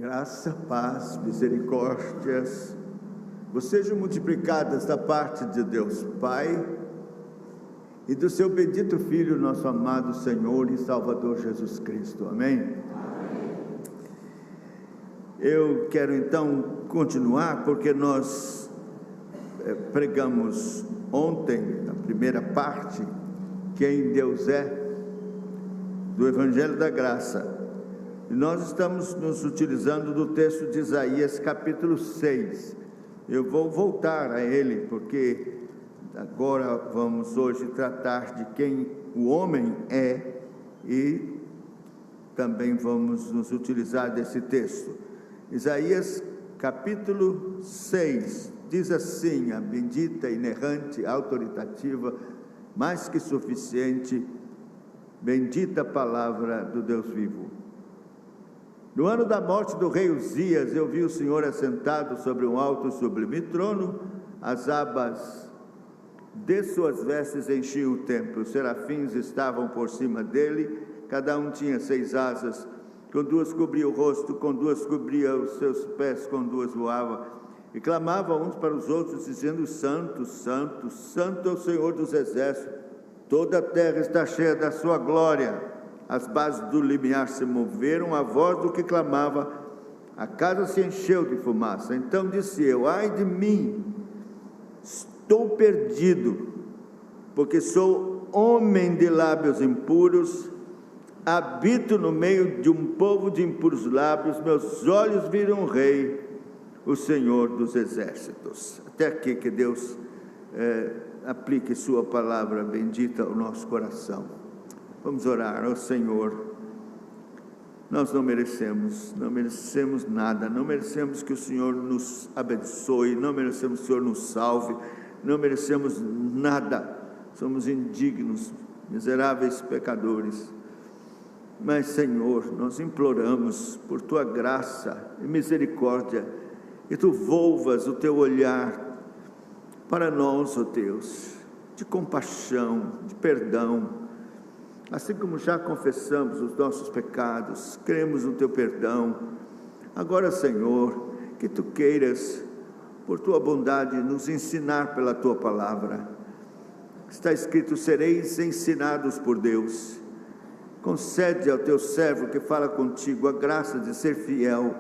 Graça, paz, misericórdias sejam multiplicadas da parte de Deus Pai e do seu bendito Filho, nosso amado Senhor e Salvador Jesus Cristo. Amém? Amém. Eu quero então continuar, porque nós pregamos ontem, na primeira parte, quem Deus é, do Evangelho da Graça. E nós estamos nos utilizando do texto de Isaías, capítulo 6. Eu vou voltar a ele, porque agora vamos hoje tratar de quem o homem é, e também vamos nos utilizar desse texto. Isaías, capítulo 6, diz assim, a bendita, inerrante, autoritativa, mais que suficiente, bendita palavra do Deus vivo. No ano da morte do rei Uzias, eu vi o Senhor assentado sobre um alto e sublime trono, as abas de suas vestes enchiam o templo, os serafins estavam por cima dele, cada um tinha 6 asas, com 2 cobria o rosto, com 2 cobria os seus pés, com 2 voava, e clamavam uns para os outros, dizendo: Santo, Santo, Santo é o Senhor dos exércitos, toda a terra está cheia da sua glória. As bases do limiar se moveram, a voz do que clamava, a casa se encheu de fumaça. Então disse eu: ai de mim, estou perdido, porque sou homem de lábios impuros, habito no meio de um povo de impuros lábios, meus olhos viram o Rei, o Senhor dos exércitos. Até aqui que Deus aplique sua palavra bendita ao nosso coração. Vamos orar. Ó Senhor, nós não merecemos nada, não merecemos que o Senhor nos abençoe, não merecemos que o Senhor nos salve, não merecemos nada, somos indignos, miseráveis pecadores. Mas Senhor, nós imploramos por Tua graça e misericórdia, que Tu volvas o Teu olhar para nós, ó Deus, de compaixão, de perdão. Assim como já confessamos os nossos pecados, cremos no Teu perdão, agora, Senhor, que Tu queiras, por Tua bondade, nos ensinar pela Tua palavra. Está escrito: sereis ensinados por Deus. Concede ao Teu servo que fala contigo a graça de ser fiel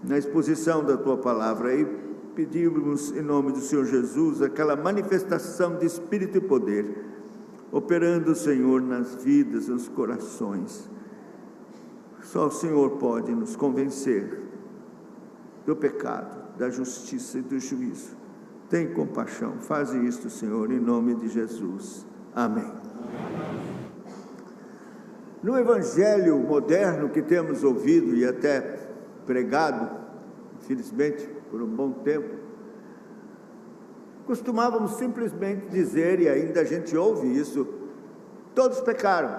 na exposição da Tua palavra, e pedimos em nome do Senhor Jesus aquela manifestação de Espírito e poder, operando, Senhor, nas vidas, nos corações. Só o Senhor pode nos convencer do pecado, da justiça e do juízo. Tem compaixão, faze isto, Senhor, em nome de Jesus. Amém. No Evangelho moderno que temos ouvido e até pregado, infelizmente, por um bom tempo, costumávamos simplesmente dizer, e ainda a gente ouve isso: todos pecaram,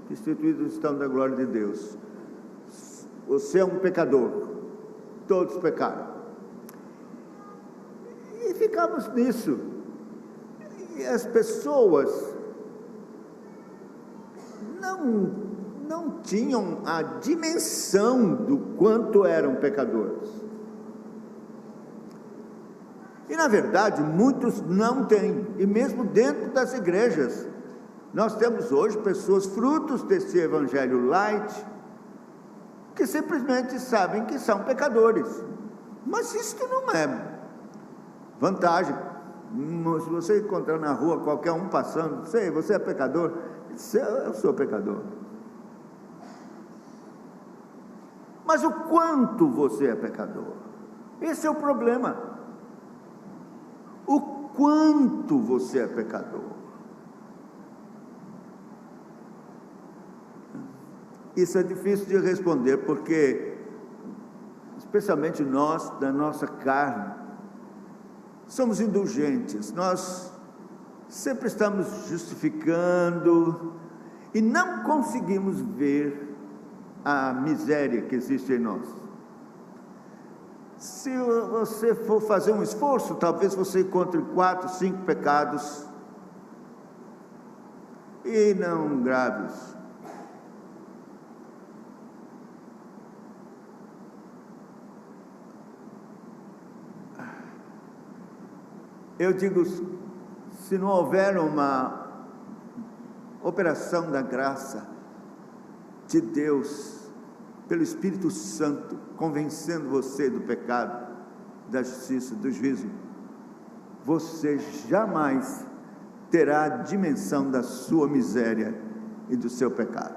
destituídos estão da glória de Deus. Você é um pecador, todos pecaram. E ficamos nisso, e as pessoas não tinham a dimensão do quanto eram pecadores. E na verdade muitos não têm, e mesmo dentro das igrejas, nós temos hoje pessoas frutos desse evangelho light, que simplesmente sabem que são pecadores, mas isso não é vantagem. Se você encontrar na rua qualquer um passando, sei, você é pecador? Eu sou pecador. Mas o quanto você é pecador? Esse é o problema. O quanto você é pecador? Isso é difícil de responder, porque, especialmente nós, da nossa carne, somos indulgentes, nós sempre estamos justificando e não conseguimos ver a miséria que existe em nós. Se você for fazer um esforço, talvez você encontre 4, 5 pecados, e não graves, Eu digo, se não houver uma operação da graça de Deus, pelo Espírito Santo, convencendo você do pecado, da justiça, do juízo, você jamais terá a dimensão da sua miséria e do seu pecado.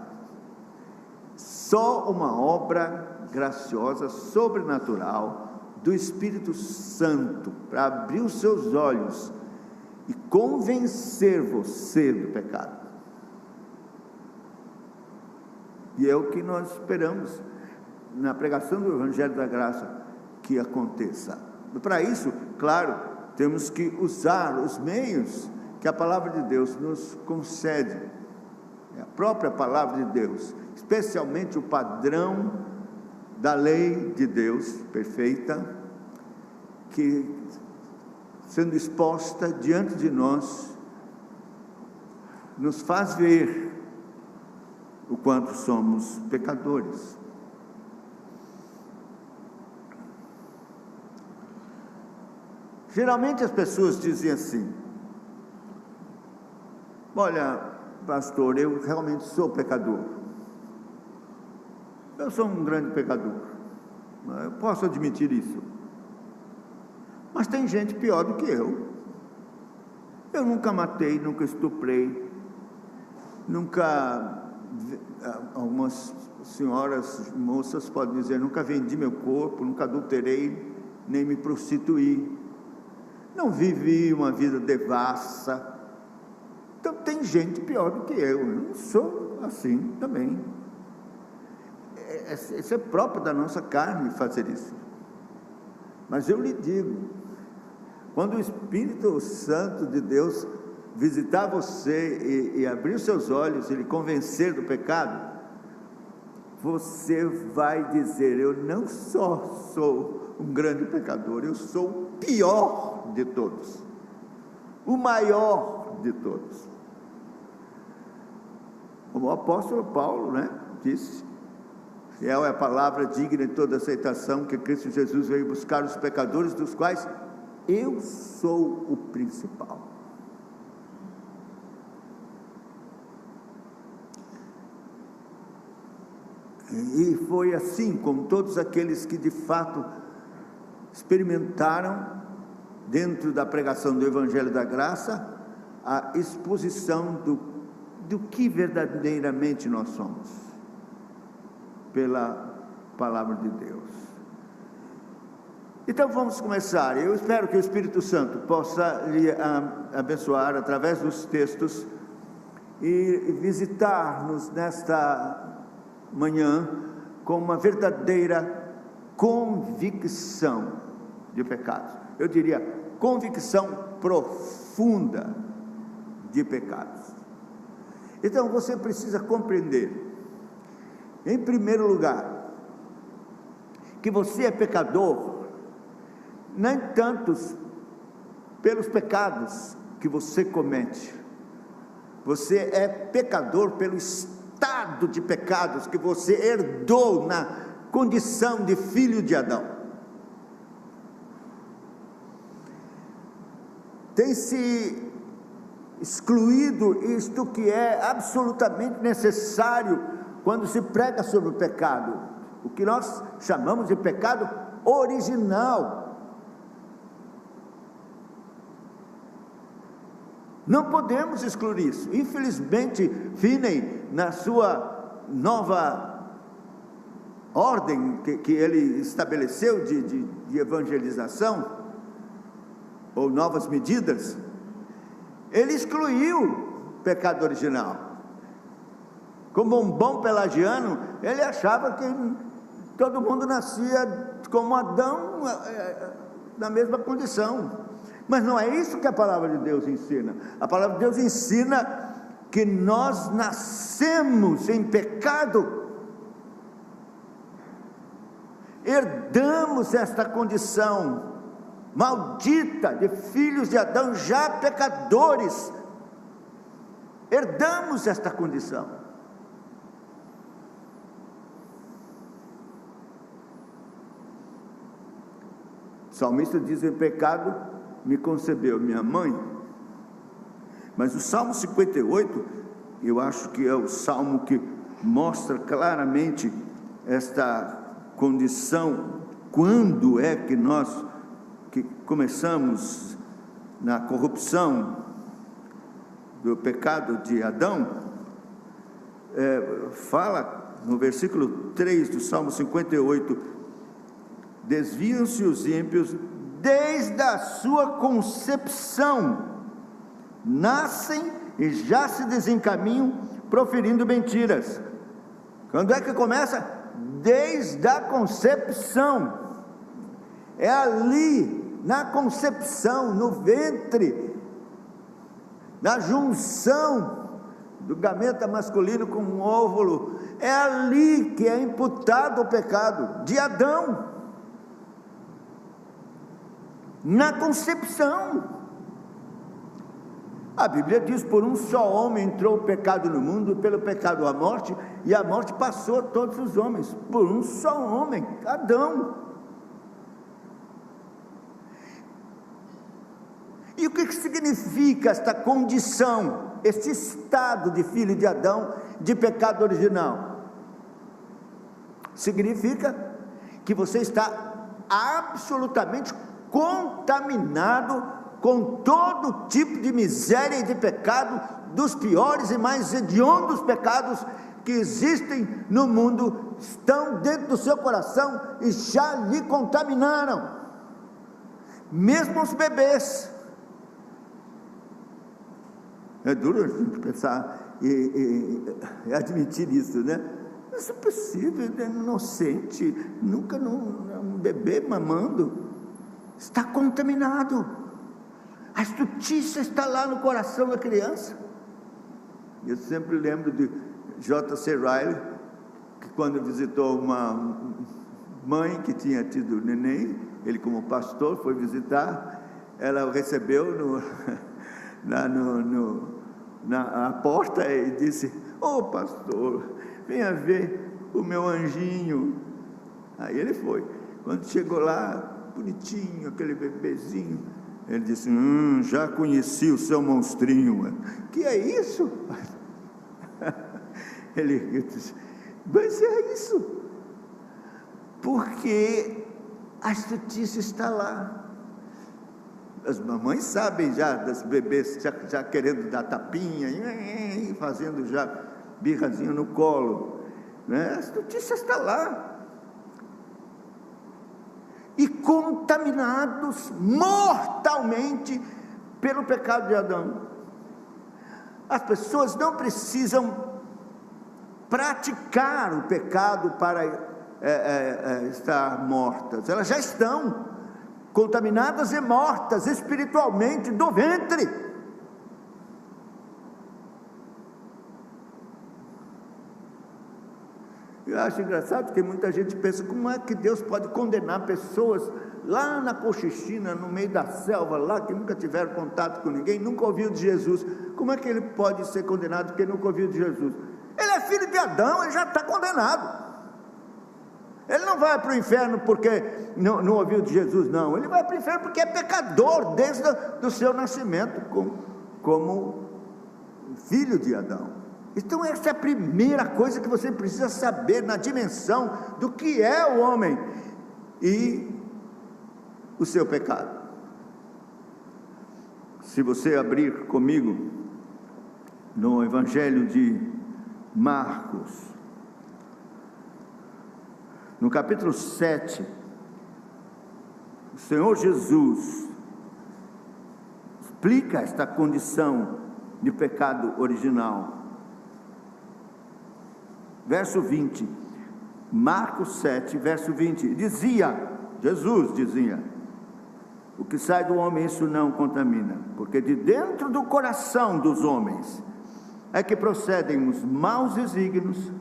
Só uma obra graciosa, sobrenatural, do Espírito Santo, para abrir os seus olhos e convencer você do pecado. E é o que nós esperamos na pregação do Evangelho da Graça que aconteça. Para isso, claro, temos que usar os meios que a palavra de Deus nos concede, a própria palavra de Deus, especialmente o padrão da lei de Deus perfeita, que sendo exposta diante de nós, nos faz ver o quanto somos pecadores. Geralmente as pessoas dizem assim: olha, pastor, eu realmente sou pecador, eu sou um grande pecador, eu posso admitir isso, mas tem gente pior do que eu nunca matei, nunca estuprei, nunca, algumas senhoras, moças podem dizer, nunca vendi meu corpo, nunca adulterei, nem me prostituí, não vivi uma vida devassa. Então tem gente pior do que eu não sou assim também. Isso é próprio da nossa carne fazer isso. Mas eu lhe digo, quando o Espírito Santo de Deus visitar você e abrir os seus olhos e lhe convencer do pecado, você vai dizer: eu não só sou um grande pecador, eu sou o pior de todos, o maior de todos. Como o apóstolo Paulo, disse: fiel é a palavra digna de toda aceitação, que Cristo Jesus veio buscar os pecadores, dos quais eu sou o principal. E foi assim com todos aqueles que de fato experimentaram, dentro da pregação do Evangelho da Graça, a exposição do que verdadeiramente nós somos, pela palavra de Deus. Então vamos começar. Eu espero que o Espírito Santo possa lhe abençoar através dos textos e visitar-nos nesta manhã com uma verdadeira convicção de pecados. Eu diria, convicção profunda de pecados. Então você precisa compreender, em primeiro lugar, que você é pecador, nem tanto pelos pecados que você comete, você é pecador pelo estado de pecados que você herdou na condição de filho de Adão. Tem se excluído isto que é absolutamente necessário quando se prega sobre o pecado, o que nós chamamos de pecado original. Não podemos excluir isso. Infelizmente, Finney, na sua nova ordem que ele estabeleceu de evangelização, ou novas medidas, ele excluiu o pecado original. Como um bom pelagiano, ele achava que todo mundo nascia como Adão, na mesma condição. Mas não é isso que a palavra de Deus ensina. A palavra de Deus ensina que nós nascemos em pecado, herdamos esta condição maldita de filhos de Adão, já pecadores, herdamos esta condição. O salmista diz: em pecado me concebeu minha mãe. Mas o Salmo 58, eu acho que é o salmo que mostra claramente esta condição. Quando é que nós começamos na corrupção do pecado de Adão? Fala no versículo 3 do Salmo 58: desviam-se os ímpios desde a sua concepção, nascem e já se desencaminham proferindo mentiras. Quando é que começa? Desde a concepção. É ali, na concepção, no ventre, na junção do gameta masculino com o óvulo, é ali que é imputado o pecado de Adão, na concepção. A Bíblia diz: por um só homem entrou o pecado no mundo, pelo pecado a morte, e a morte passou a todos os homens, por um só homem, Adão. E o que significa esta condição, este estado de filho de Adão, de pecado original? Significa que você está absolutamente contaminado com todo tipo de miséria e de pecado, dos piores e mais hediondos pecados que existem no mundo, estão dentro do seu coração e já lhe contaminaram. Mesmo os bebês. É duro a gente pensar e admitir isso, né? Isso é possível, é inocente, nunca um bebê mamando está contaminado. A estutícia está lá no coração da criança. Eu sempre lembro de J.C. Ryle, que quando visitou uma mãe que tinha tido neném, ele como pastor foi visitar, ela o recebeu na porta e disse: "Ô pastor, venha ver o meu anjinho." Aí ele foi. Quando chegou lá, bonitinho, aquele bebezinho, ele disse: já conheci o seu monstrinho." Que é isso? Ele disse: mas é isso, porque a estutícia está lá. As mamães sabem já das bebês já querendo dar tapinha, fazendo já birrazinho no colo, né? A estutícia está lá. E contaminados mortalmente pelo pecado de Adão. As pessoas não precisam praticar o pecado para estar mortas, elas já estão contaminadas e mortas espiritualmente do ventre. Eu acho engraçado que muita gente pensa: como é que Deus pode condenar pessoas lá na Cochichina, no meio da selva, lá que nunca tiveram contato com ninguém, nunca ouviu de Jesus? Como é que ele pode ser condenado porque nunca ouviu de Jesus? Ele é filho de Adão, ele já está condenado. Ele não vai para o inferno porque não ouviu de Jesus, não. Ele vai para o inferno porque é pecador desde o seu nascimento, como filho de Adão. Então essa é a primeira coisa que você precisa saber na dimensão do que é o homem e o seu pecado. Se você abrir comigo no Evangelho de Marcos, no capítulo 7, o Senhor Jesus explica esta condição de pecado original. Verso 20, Marcos 7, verso 20, Jesus dizia: o que sai do homem, isso não contamina, porque de dentro do coração dos homens é que procedem os maus desígnios,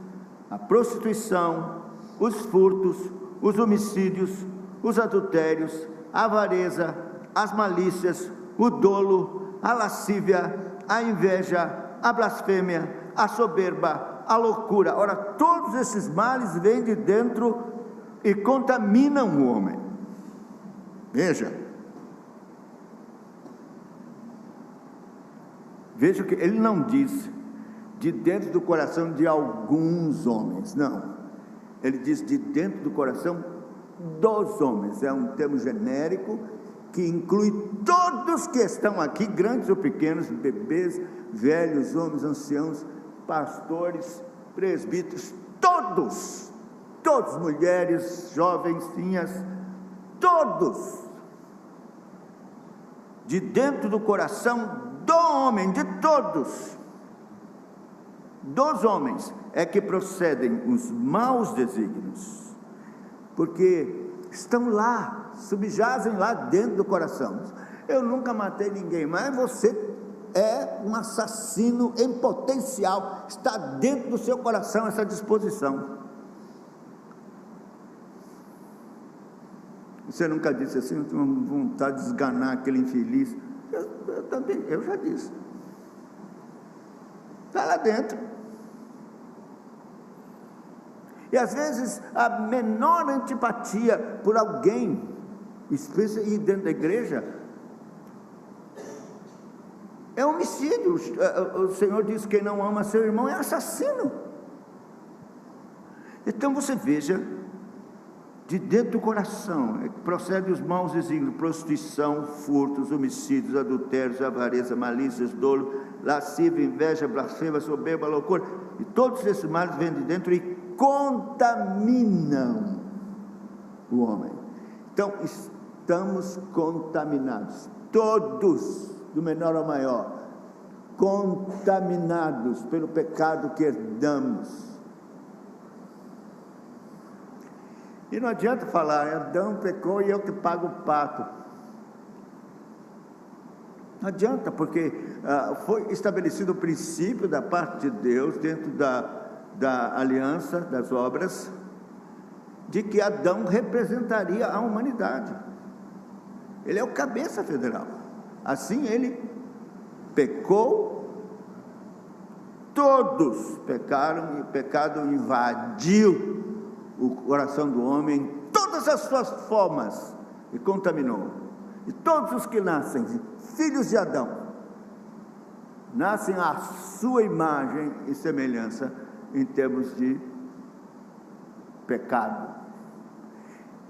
a prostituição, os furtos, os homicídios, os adultérios, a avareza, as malícias, o dolo, a lascívia, a inveja, a blasfêmia, a soberba, a loucura. Ora, todos esses males vêm de dentro e contaminam o homem. Veja, Veja que ele não diz de dentro do coração de alguns homens, não. Ele diz de dentro do coração dos homens. É um termo genérico que inclui todos que estão aqui, grandes ou pequenos, bebês, velhos, homens, anciãos, pastores, presbíteros, todos, mulheres, jovencinhas, todos, de dentro do coração do homem, de todos, dos homens, é que procedem os maus desígnios, porque estão lá, subjazem lá dentro do coração. Eu nunca matei ninguém, mas você é um assassino em potencial, está dentro do seu coração essa disposição. Você nunca disse assim, eu tenho vontade de esganar aquele infeliz? Eu também, eu já disse. Está lá dentro. E às vezes a menor antipatia por alguém, especialmente dentro da igreja, é homicídio. O Senhor diz que quem não ama seu irmão é assassino. Então você veja, de dentro do coração procede os maus desígnios: prostituição, furtos, homicídios, adultérios, avareza, malícias, dolo, lascívia, inveja, blasfêmia, soberba, loucura. E todos esses males vêm de dentro e contaminam o homem. Então estamos contaminados, todos, do menor ao maior, contaminados pelo pecado que herdamos. E não adianta falar, Adão pecou e eu que pago o pato. Não adianta, porque foi estabelecido o princípio da parte de Deus, dentro da aliança, das obras, de que Adão representaria a humanidade. Ele é o cabeça federal. Assim ele pecou, todos pecaram, e o pecado invadiu o coração do homem em todas as suas formas e contaminou. E todos os que nascem filhos de Adão nascem à sua imagem e semelhança em termos de pecado.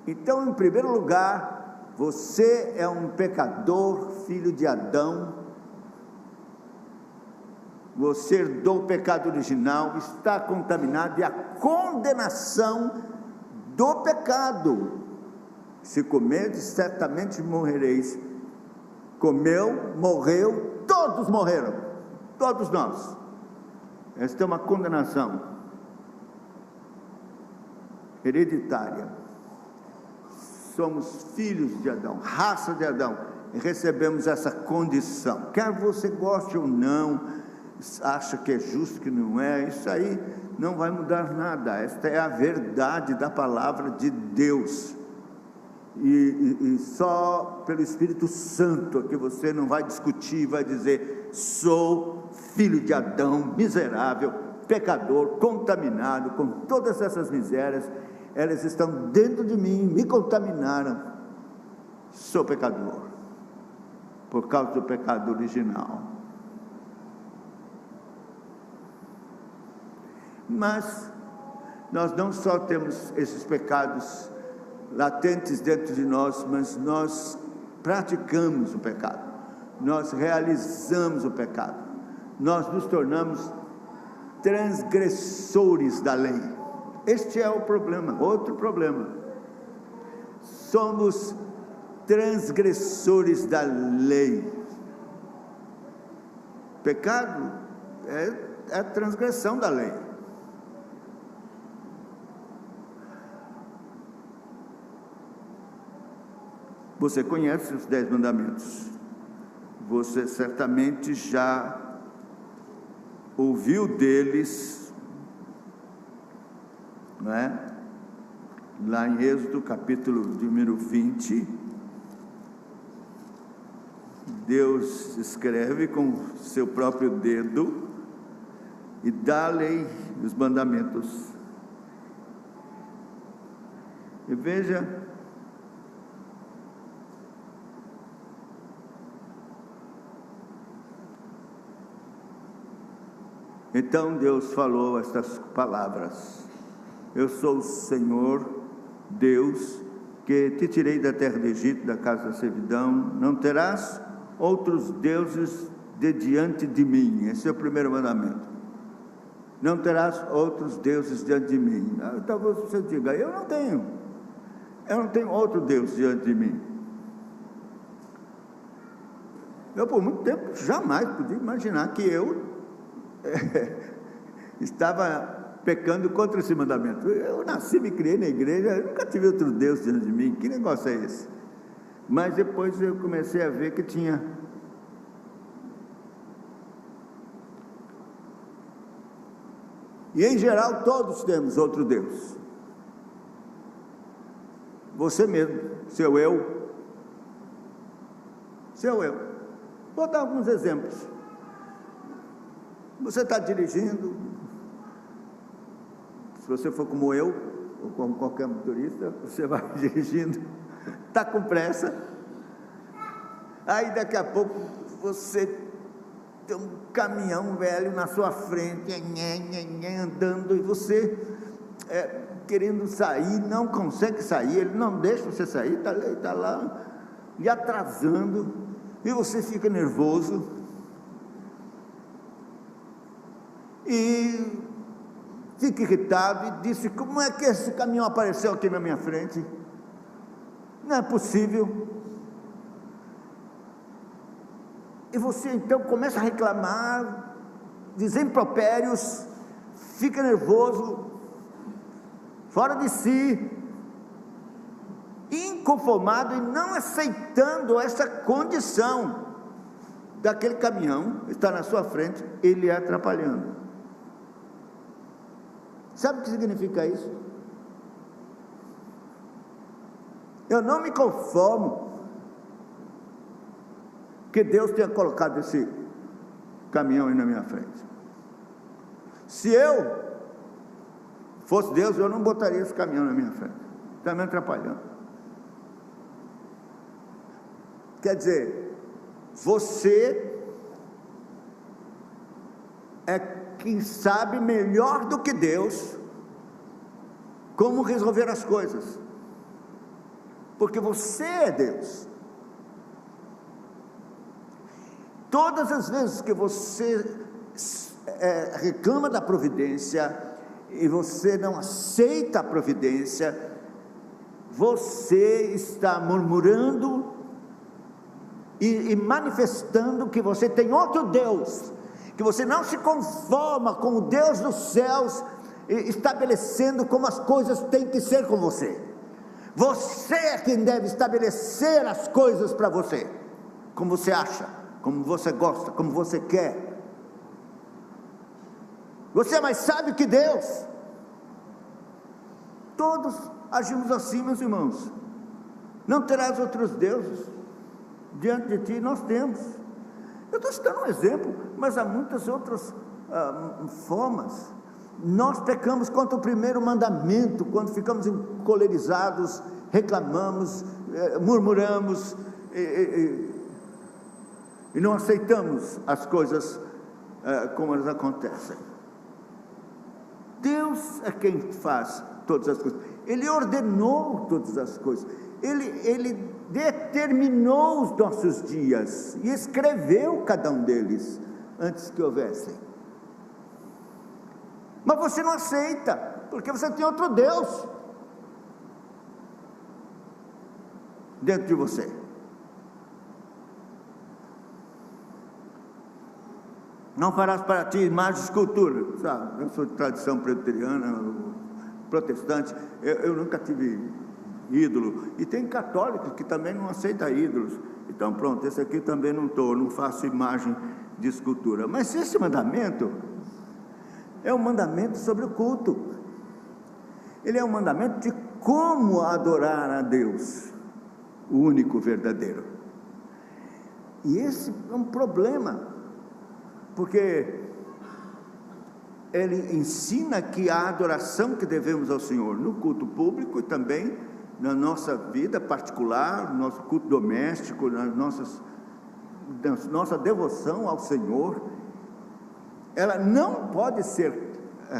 Então, em primeiro lugar, você é um pecador, filho de Adão. Você herdou o pecado original, está contaminado, e a condenação do pecado: se comerdes, certamente morrereis. Comeu, morreu, todos morreram, todos nós. Esta é uma condenação hereditária. Somos filhos de Adão, raça de Adão, e recebemos essa condição, quer você goste ou não, acha que é justo, que não é, isso aí não vai mudar nada. Esta é a verdade da palavra de Deus, e só pelo Espírito Santo que você não vai discutir, vai dizer: sou filho de Adão, miserável, pecador, contaminado com todas essas misérias, elas estão dentro de mim, me contaminaram, sou pecador, por causa do pecado original. Mas nós não só temos esses pecados latentes dentro de nós, mas nós praticamos o pecado, nós realizamos o pecado, nós nos tornamos transgressores da lei. Este é o problema, outro problema. Somos transgressores da lei. Pecado é a transgressão da lei. Você conhece os 10 mandamentos, você certamente já ouviu deles, não é? Lá em Êxodo, capítulo número 20, Deus escreve com seu próprio dedo e dá a lei, os mandamentos. E veja, Então Deus falou estas palavras: eu sou o Senhor, Deus, que te tirei da terra do Egito, da casa da servidão. Não terás outros deuses de diante de mim. Esse é o primeiro mandamento. Não terás outros deuses diante de mim. Talvez você diga: eu não tenho outro Deus diante de mim. Eu por muito tempo jamais podia imaginar que eu estava pecando contra esse mandamento. Eu nasci, me criei na igreja, eu nunca tive outro Deus diante de mim. Que negócio é esse? Mas depois eu comecei a ver que tinha. E em geral todos temos outro Deus. Você mesmo, seu eu. Vou dar alguns exemplos. Você está dirigindo, se você for como eu, ou como qualquer motorista, você vai dirigindo, está com pressa, aí daqui a pouco você tem um caminhão velho na sua frente, andando, e você querendo sair, não consegue sair, ele não deixa você sair, está lá, e atrasando, e você fica nervoso, e fica irritado, e disse: como é que esse caminhão apareceu aqui na minha frente? Não é possível. E você então começa a reclamar, dizer impropérios, fica nervoso, fora de si, inconformado e não aceitando essa condição daquele caminhão está na sua frente, ele atrapalhando. Sabe o que significa isso? Eu não me conformo que Deus tenha colocado esse caminhão aí na minha frente. Se eu fosse Deus, eu não botaria esse caminhão na minha frente. Está me atrapalhando. Quer dizer, você é quem sabe melhor do que Deus como resolver as coisas, porque você é Deus. Todas as vezes que você reclama da providência e você não aceita a providência, você está murmurando e manifestando que você tem outro Deus, que você não se conforma com o Deus dos céus, estabelecendo como as coisas têm que ser com você. Você é quem deve estabelecer as coisas para você, como você acha, como você gosta, como você quer. Você é mais sábio que Deus. Todos agimos assim, meus irmãos. Não terás outros deuses diante de ti. Nós temos. Eu estou citando um exemplo, mas há muitas outras formas. Nós pecamos contra o primeiro mandamento, quando ficamos encolerizados, reclamamos, murmuramos, e não aceitamos as coisas como elas acontecem. Deus é quem faz todas as coisas. Ele ordenou todas as coisas. Ele determinou os nossos dias e escreveu cada um deles antes que houvessem. Mas você não aceita, porque você tem outro Deus dentro de você. Não farás para ti imagem de escultura, sabe? Eu sou de tradição presbiteriana, protestante, eu nunca tive ídolo, e tem católicos que também não aceitam ídolos. Então pronto, esse aqui também não faço imagem de escultura. Mas esse mandamento é um mandamento sobre o culto. Ele é um mandamento de como adorar a Deus, o único verdadeiro. E esse é um problema, porque ele ensina que a adoração que devemos ao Senhor no culto público e também na nossa vida particular, no nosso culto doméstico, na nossa devoção ao Senhor, ela não pode ser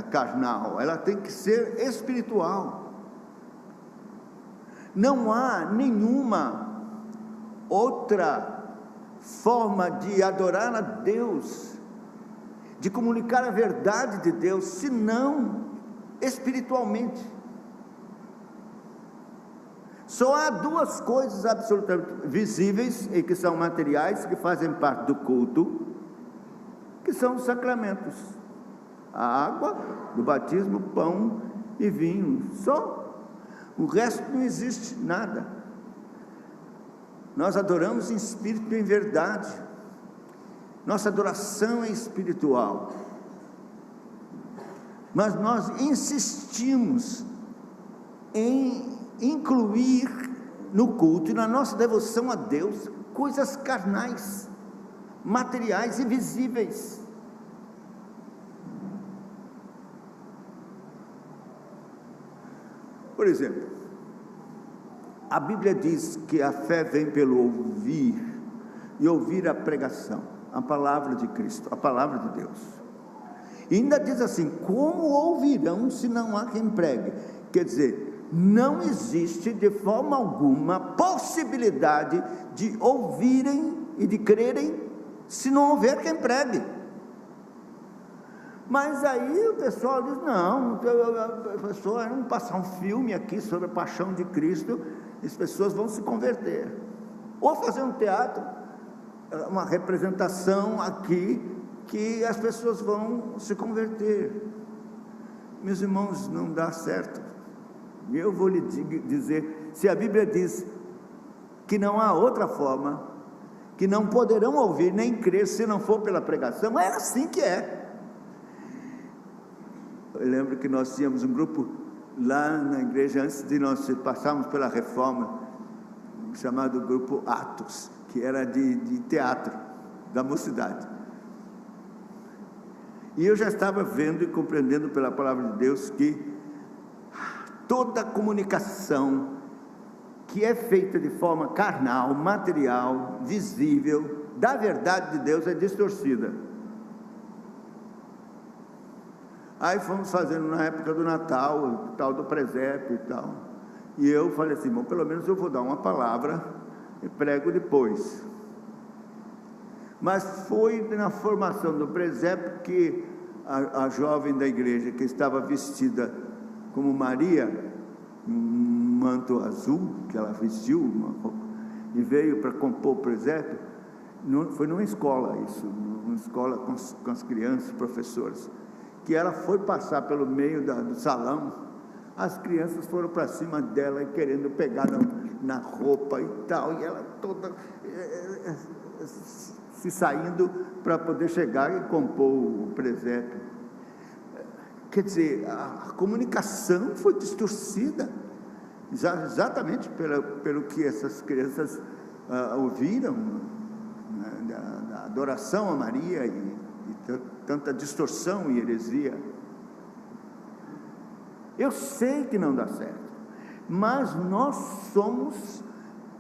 carnal, ela tem que ser espiritual. Não há nenhuma outra forma de adorar a Deus, de comunicar a verdade de Deus, senão espiritualmente. Só há duas coisas absolutamente visíveis e que são materiais, que fazem parte do culto, que são os sacramentos: a água do batismo, pão e vinho. Só. O resto não existe nada. Nós adoramos em espírito e em verdade. Nossa adoração é espiritual. Mas nós insistimos em incluir no culto e na nossa devoção a Deus coisas carnais, materiais e visíveis. Por exemplo, a Bíblia diz que a fé vem pelo ouvir, e ouvir a pregação, a palavra de Cristo, a palavra de Deus. E ainda diz assim: como ouvirão se não há quem pregue? Quer dizer, não existe de forma alguma possibilidade de ouvirem e de crerem se não houver quem pregue. Mas aí o pessoal diz: não, vamos passar um filme aqui sobre a paixão de Cristo, e as pessoas vão se converter. Ou fazer um teatro, uma representação aqui, que as pessoas vão se converter. Meus irmãos, não dá certo. Eu vou lhe dizer, se a Bíblia diz que não há outra forma, que não poderão ouvir nem crer se não for pela pregação, é assim que é. Eu lembro que nós tínhamos um grupo lá na igreja, antes de nós passarmos pela reforma, chamado Grupo Atos, que era de teatro, da mocidade. E eu já estava vendo e compreendendo pela palavra de Deus que toda comunicação que é feita de forma carnal, material, visível, da verdade de Deus, é distorcida. Aí fomos fazendo na época do Natal, o tal do presépio e tal. E eu falei assim: bom, pelo menos eu vou dar uma palavra e prego depois. Mas foi na formação do presépio que a jovem da igreja, que estava vestida como Maria, um manto azul que ela vestiu, e veio para compor o presépio, foi numa escola isso, numa escola com as crianças, professores, que ela foi passar pelo meio do salão, as crianças foram para cima dela, querendo pegar na roupa e tal, e ela toda se saindo para poder chegar e compor o presépio. Quer dizer, a comunicação foi distorcida, exatamente pelo que essas crianças ouviram, né, da adoração a Maria e tanta distorção e heresia. Eu sei que não dá certo, mas nós somos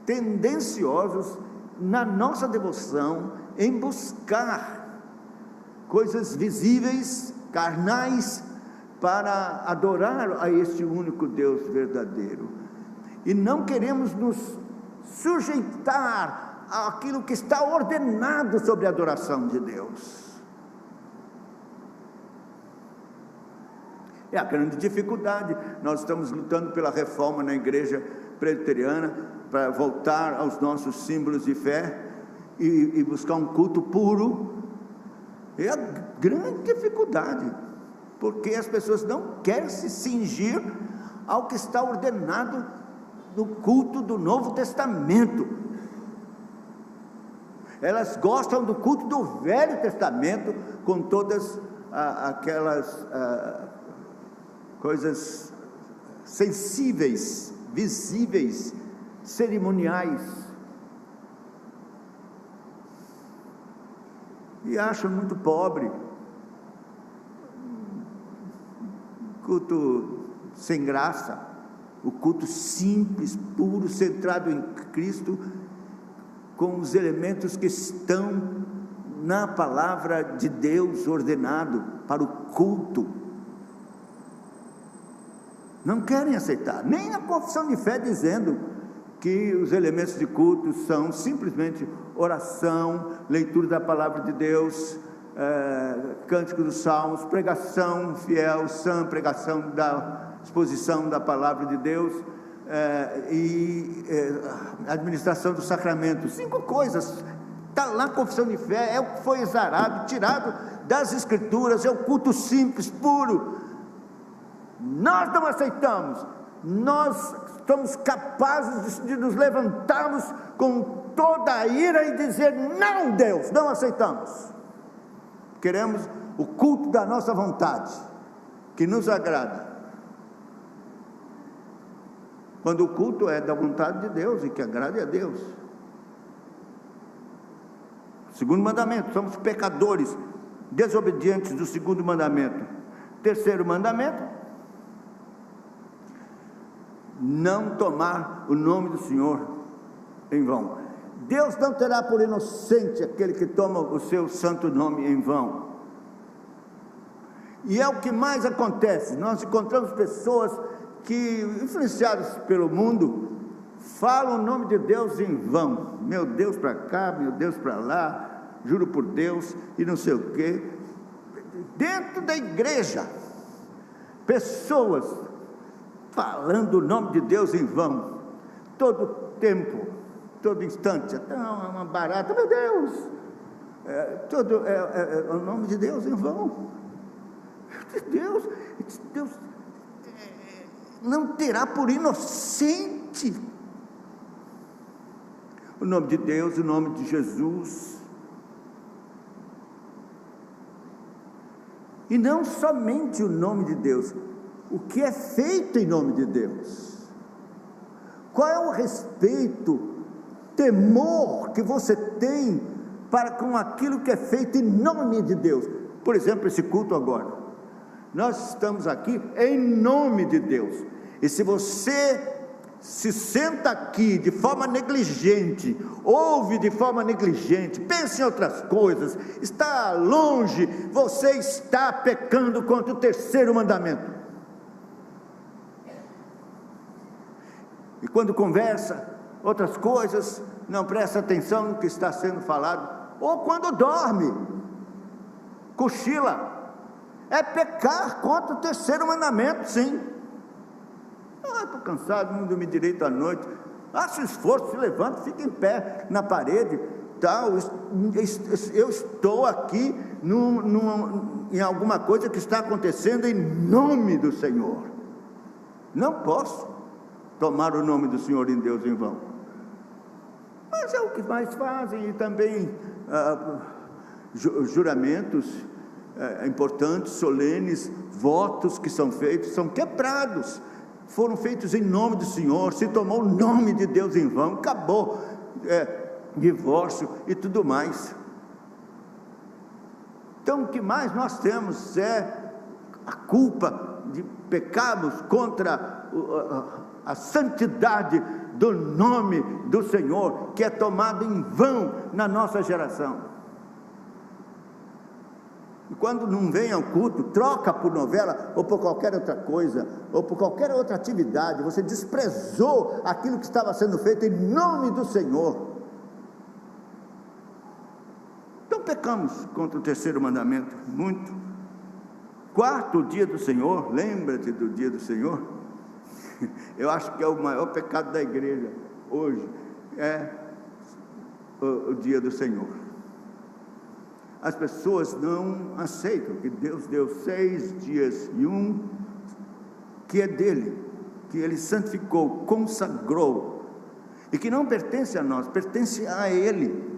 tendenciosos na nossa devoção em buscar coisas visíveis, carnais, para adorar a este único Deus verdadeiro, e não queremos nos sujeitar àquilo que está ordenado sobre a adoração de Deus. É a grande dificuldade. Nós estamos lutando pela reforma na igreja presbiteriana, para voltar aos nossos símbolos de fé e buscar um culto puro. É a grande dificuldade, porque as pessoas não querem se cingir ao que está ordenado no culto do Novo Testamento. Elas gostam do culto do Velho Testamento, com todas aquelas coisas sensíveis, visíveis, cerimoniais, e acham muito pobre, culto sem graça, o culto simples, puro, centrado em Cristo, com os elementos que estão na palavra de Deus ordenado para o culto. Não querem aceitar, nem a confissão de fé dizendo que os elementos de culto são simplesmente oração, leitura da palavra de Deus, cântico dos salmos, pregação fiel, sã, pregação da exposição da palavra de Deus, administração do sacramento. 5 coisas, está lá a confissão de fé, é o que foi exarado, tirado das escrituras, é o culto simples, puro. Nós não aceitamos, nós somos capazes de nos levantarmos com toda a ira e dizer: não, Deus, não aceitamos. Queremos o culto da nossa vontade, que nos agrada, quando o culto é da vontade de Deus e que agrade a Deus. Segundo mandamento, somos pecadores, desobedientes do segundo mandamento. Terceiro mandamento: não tomar o nome do Senhor em vão. Deus não terá por inocente aquele que toma o seu santo nome em vão. E é o que mais acontece. Nós encontramos pessoas que, influenciadas pelo mundo, falam o nome de Deus em vão. Meu Deus para cá, meu Deus para lá, juro por Deus, e não sei o quê. Dentro da igreja, pessoas falando o nome de Deus em vão, todo tempo, todo instante. Até uma barata, meu Deus, o nome de Deus em vão. Deus não terá por inocente o nome de Deus, o nome de Jesus. E não somente o nome de Deus, o que é feito em nome de Deus. Qual é o respeito, temor que você tem para com aquilo que é feito em nome de Deus? Por exemplo, esse culto agora, nós estamos aqui em nome de Deus. E se você se senta aqui de forma negligente, ouve de forma negligente, pensa em outras coisas, está longe, você está pecando contra o terceiro mandamento. E quando conversa outras coisas, não presta atenção no que está sendo falado, ou quando dorme, cochila, é pecar contra o terceiro mandamento, sim. Estou cansado, não dormi direito à noite. Faça esforço, se levanta, fica em pé na parede, tal. Eu estou aqui em alguma coisa que está acontecendo em nome do Senhor. Não posso tomar o nome do Senhor em Deus em vão. Mas é o que mais fazem. E também juramentos importantes, solenes, votos que são feitos, são quebrados. Foram feitos em nome do Senhor, se tomou o nome de Deus em vão, acabou, divórcio e tudo mais. Então o que mais nós temos é a culpa de pecarmos contra a santidade do nome do Senhor, que é tomado em vão na nossa geração. E quando não vem ao culto, troca por novela, ou por qualquer outra coisa, ou por qualquer outra atividade, você desprezou aquilo que estava sendo feito em nome do Senhor. Então pecamos contra o terceiro mandamento, muito. Quarto, o dia do Senhor, lembra-te do dia do Senhor? Eu acho que é o maior pecado da igreja hoje, é o dia do Senhor. As pessoas não aceitam que Deus deu 6 dias e um que é dele, que ele santificou, consagrou, e que não pertence a nós, pertence a ele,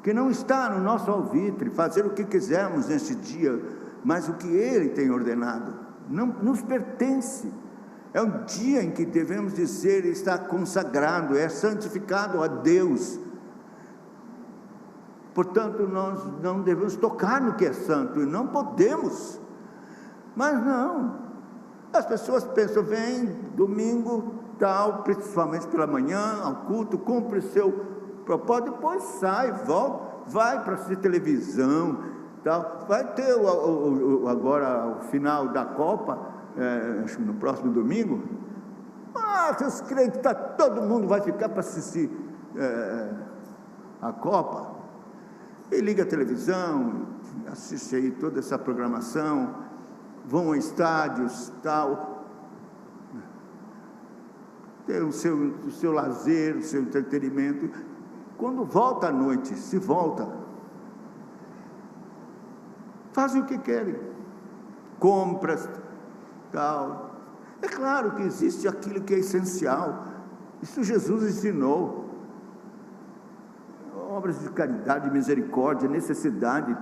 que não está no nosso alvitre fazer o que quisermos nesse dia, mas o que ele tem ordenado não nos pertence. É um dia em que devemos dizer: está consagrado, é santificado a Deus. Portanto, nós não devemos tocar no que é santo, e não podemos. Mas não, as pessoas pensam: vem domingo, tal, principalmente pela manhã, ao culto, cumpre o seu propósito, depois sai, volta. vai para assistir televisão, tal. Vai ter agora o final da Copa, acho que no próximo domingo. Os crentes, todo mundo vai ficar para assistir a Copa. E liga a televisão, assiste aí toda essa programação, vão a estádios, tal. Ter o seu lazer, o seu entretenimento. Quando volta à noite, se volta, fazem o que querem, compras, tal. É claro que existe aquilo que é essencial, isso Jesus ensinou, obras de caridade, misericórdia, necessidade,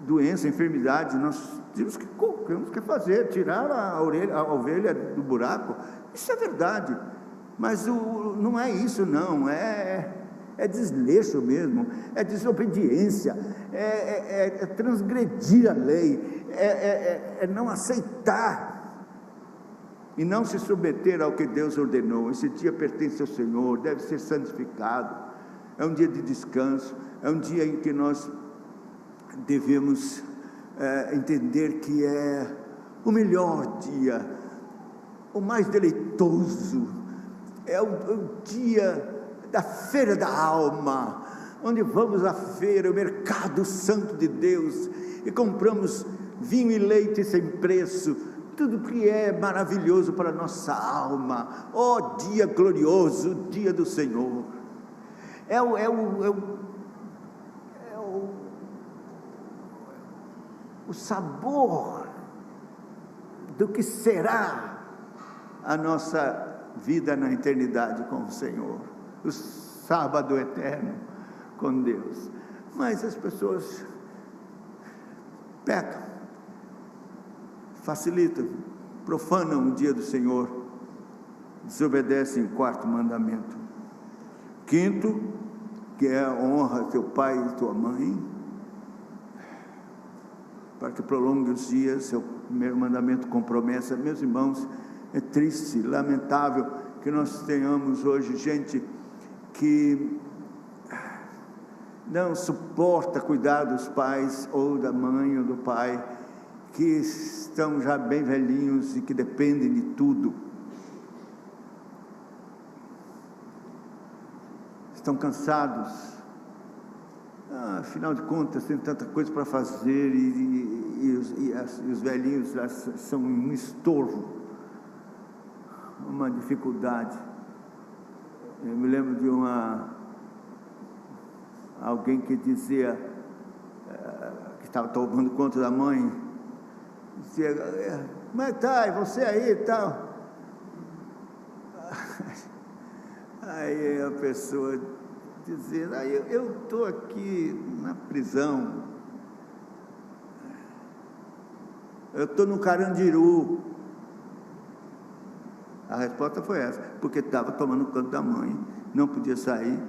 doença, enfermidade, nós temos que fazer, tirar a ovelha do buraco, isso é verdade, mas não é isso não, é desleixo mesmo, é desobediência, é transgredir a lei, é não aceitar e não se submeter ao que Deus ordenou. Esse dia pertence ao Senhor, deve ser santificado, é um dia de descanso, é um dia em que nós devemos entender que é o melhor dia, o mais deleitoso, é o dia da feira da alma, onde vamos à feira, o mercado santo de Deus, e compramos vinho e leite sem preço, tudo que é maravilhoso para a nossa alma. Dia glorioso, o dia do Senhor, o sabor do que será a nossa vida na eternidade com o Senhor, o sábado eterno com Deus. Mas as pessoas pecam, facilitam, profanam o dia do Senhor, desobedecem o 4º mandamento. 5º, que é honra teu pai e tua mãe, para que prolongue os dias, é o 1º mandamento com promessa. Meus irmãos, é triste, lamentável que nós tenhamos hoje gente que não suporta cuidar dos pais, ou da mãe ou do pai, que estão já bem velhinhos e que dependem de tudo, estão cansados, afinal de contas tem tanta coisa para fazer, e os velhinhos são um estorvo, uma dificuldade. Eu me lembro de alguém que dizia, que estava tomando conta da mãe, dizia: como é que está? E você aí e tal? Aí a pessoa dizia: eu estou aqui na prisão, eu estou no Carandiru. A resposta foi essa: porque estava tomando conta da mãe, não podia sair,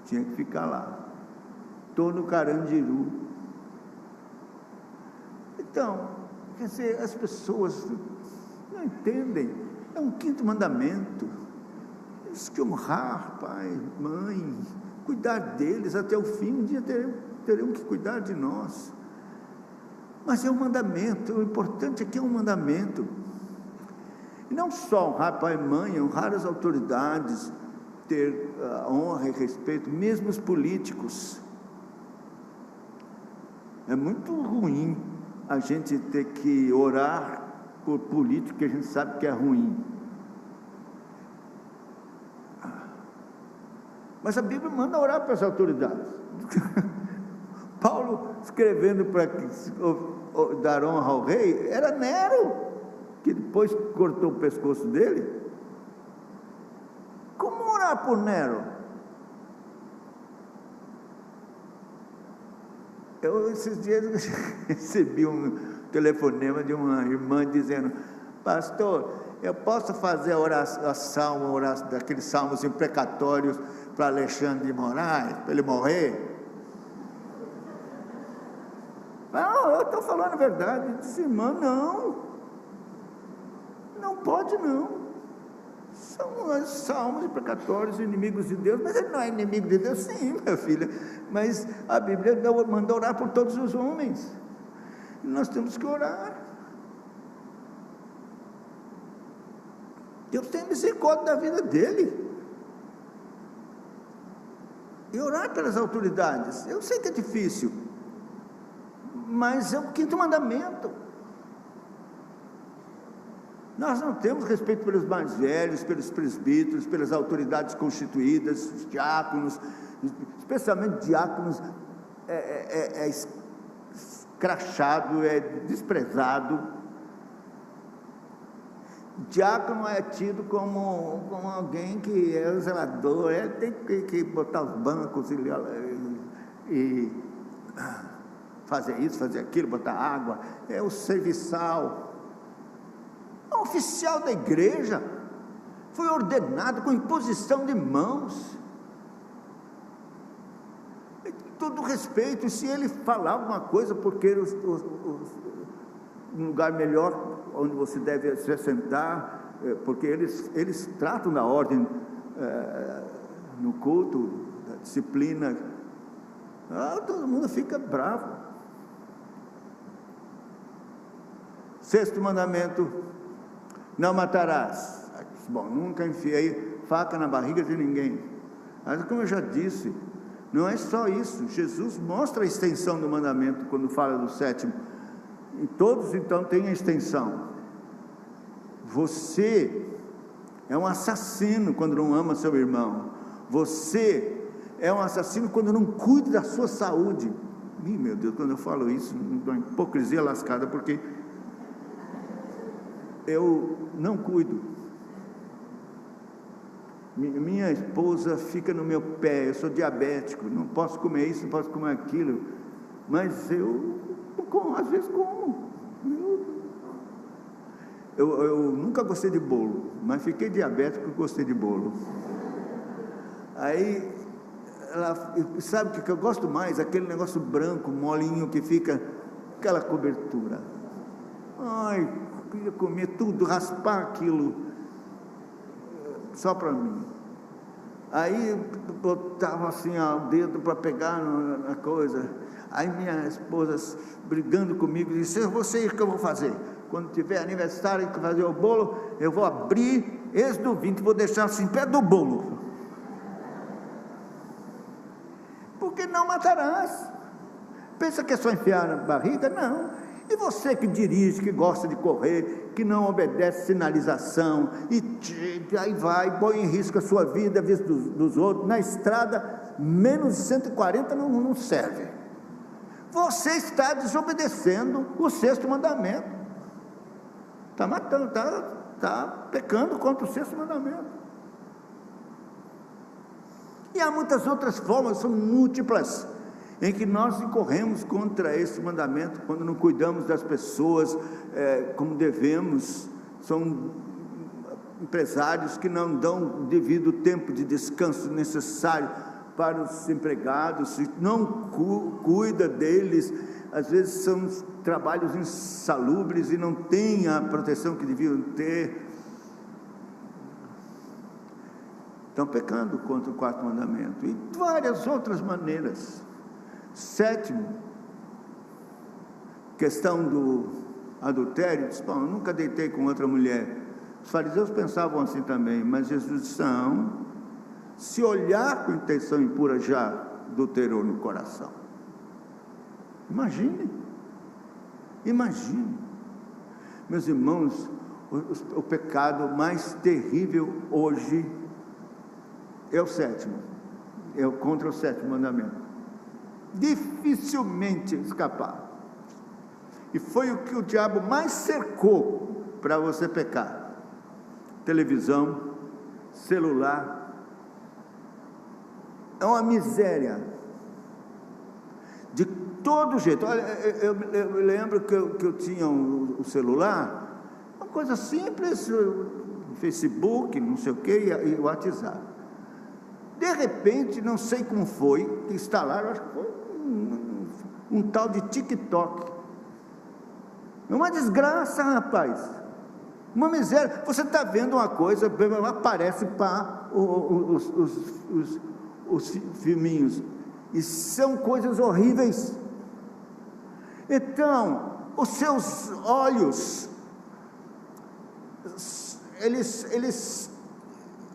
tinha que ficar lá. Estou no Carandiru. Então, quer dizer, as pessoas não entendem, é um 5º mandamento, temos que honrar pai, mãe, cuidar deles até o fim. Um dia teremos que cuidar de nós, mas é um mandamento, o importante é que é um mandamento, e não só honrar pai e mãe, honrar as autoridades, ter honra e respeito, mesmo os políticos. É muito ruim a gente ter que orar por político que a gente sabe que é ruim, mas a Bíblia manda orar para as autoridades. Paulo, escrevendo para dar honra ao rei, era Nero, que depois cortou o pescoço dele. Como orar por Nero? Eu, esses dias, recebi um telefonema de uma irmã dizendo: pastor, eu posso fazer daqueles salmos imprecatórios para Alexandre de Moraes, para ele morrer? Não, eu estou falando a verdade. Eu disse: irmã, não pode não. São os salmos precatórios, inimigos de Deus. Mas ele não é inimigo de Deus? Sim, minha filha, mas a Bíblia manda orar por todos os homens, e nós temos que orar. Deus tem misericórdia da vida dele, e orar pelas autoridades. Eu sei que é difícil, mas é o 5º mandamento. Nós não temos respeito pelos mais velhos, pelos presbíteros, pelas autoridades constituídas, os diáconos, especialmente diáconos, é escrachado, é desprezado. Diácono é tido como alguém que é o zelador, tem que botar os bancos e fazer isso, fazer aquilo, botar água, é o serviçal. É um oficial da igreja, foi ordenado com imposição de mãos, todo respeito. E se ele falar alguma coisa, porque um lugar melhor onde você deve se assentar, porque eles tratam da ordem no culto, da disciplina, todo mundo fica bravo. 6º mandamento: não matarás. Bom, nunca enfiei faca na barriga de ninguém. Mas como eu já disse, não é só isso. Jesus mostra a extensão do mandamento quando fala do 7º. E todos então têm a extensão. Você é um assassino quando não ama seu irmão. Você é um assassino quando não cuida da sua saúde. Meu Deus, quando eu falo isso, uma hipocrisia lascada, porque eu não cuido. Minha esposa fica no meu pé, eu sou diabético, não posso comer isso, não posso comer aquilo, mas eu às vezes como. Eu nunca gostei de bolo, mas fiquei diabético e gostei de bolo. Aí, sabe o que eu gosto mais? Aquele negócio branco, molinho, que fica, aquela cobertura. Ai, eu queria comer tudo, raspar aquilo, só para mim. Aí, botava assim o dedo para pegar na coisa. Aí minha esposa brigando comigo, disse: eu vou ser o que eu vou fazer. Quando tiver aniversário e fazer o bolo, eu vou abrir Êxodo 20, vou deixar assim perto do bolo. Porque não matarás. Pensa que é só enfiar na barriga? Não. E você que dirige, que gosta de correr, que não obedece sinalização, e aí vai, põe em risco a sua vida, a vida dos outros, na estrada, menos de 140 não serve. Você está desobedecendo o 6º mandamento, está matando, está pecando contra o 6º mandamento. E há muitas outras formas, são múltiplas, em que nós incorremos contra esse mandamento, quando não cuidamos das pessoas como devemos. São empresários que não dão o devido tempo de descanso necessário para os empregados, não cuida deles. Às vezes são trabalhos insalubres e não têm a proteção que deviam ter. Estão pecando contra o 4º mandamento, e várias outras maneiras. 7º, questão do adultério. Diz: bom, eu nunca deitei com outra mulher. Os fariseus pensavam assim também, mas Jesus disse: não, se olhar com intenção impura já adulterou no coração. Imagine, meus irmãos, o pecado mais terrível hoje é o 7º, é contra o 7º mandamento. Dificilmente escapar. E foi o que o diabo mais cercou para você pecar: televisão, celular. É uma miséria de todo jeito. Olha, eu lembro que eu tinha o celular, uma coisa simples, Facebook, não sei o que, e o WhatsApp. De repente, não sei como foi, que instalaram, acho que foi um tal de TikTok. É uma desgraça, rapaz. Uma miséria. Você está vendo uma coisa, aparece para os filminhos, e são coisas horríveis. Então, os seus olhos, eles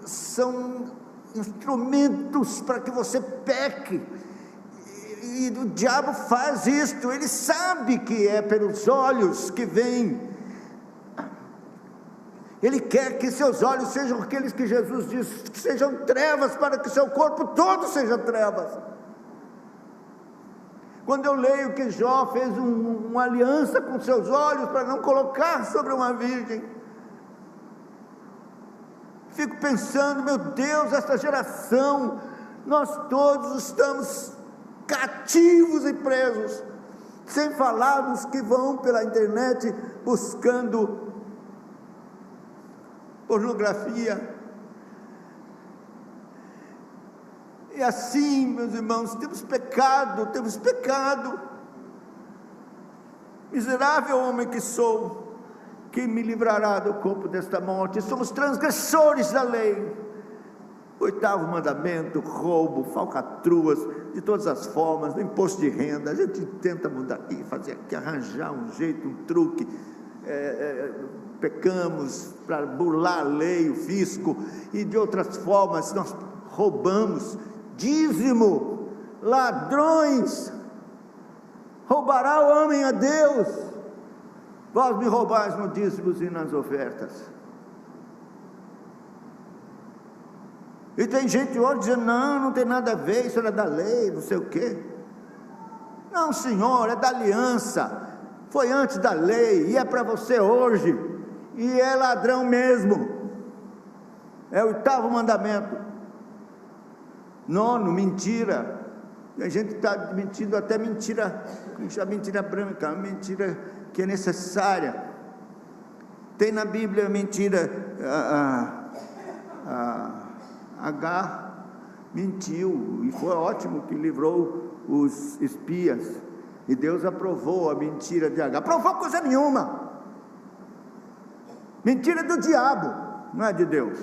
são instrumentos para que você peque, e o diabo faz isto. Ele sabe que é pelos olhos que vem. Ele quer que seus olhos sejam aqueles que Jesus diz, que sejam trevas, para que seu corpo todo seja trevas. Quando eu leio que Jó fez uma aliança com seus olhos para não colocar sobre uma virgem, fico pensando, meu Deus, essa geração, nós todos estamos cativos e presos, sem falar dos que vão pela internet buscando pornografia. E assim, meus irmãos, temos pecado. Miserável homem que sou, quem me livrará do corpo desta morte? Somos transgressores da lei. 8º mandamento, roubo, falcatruas, de todas as formas, do imposto de renda. A gente tenta mudar aqui, fazer aqui, arranjar um jeito, um truque. Pecamos para burlar a lei, o fisco, e de outras formas nós roubamos. Dízimo, ladrões. Roubará o homem a Deus? Vós me roubais no dízimos e nas ofertas. E tem gente hoje dizendo, não tem nada a ver, isso era da lei, não sei o quê. Não, senhor, é da aliança, foi antes da lei, e é para você hoje, e é ladrão mesmo. É o 8º mandamento. 9, mentira. A gente está mentindo até mentira, como chama, mentira branca, mentira que é necessária. Tem na Bíblia mentira, Agar mentiu, e foi ótimo que livrou os espias, e Deus aprovou a mentira de Agar. Aprovou coisa nenhuma. Mentira do diabo, não é de Deus.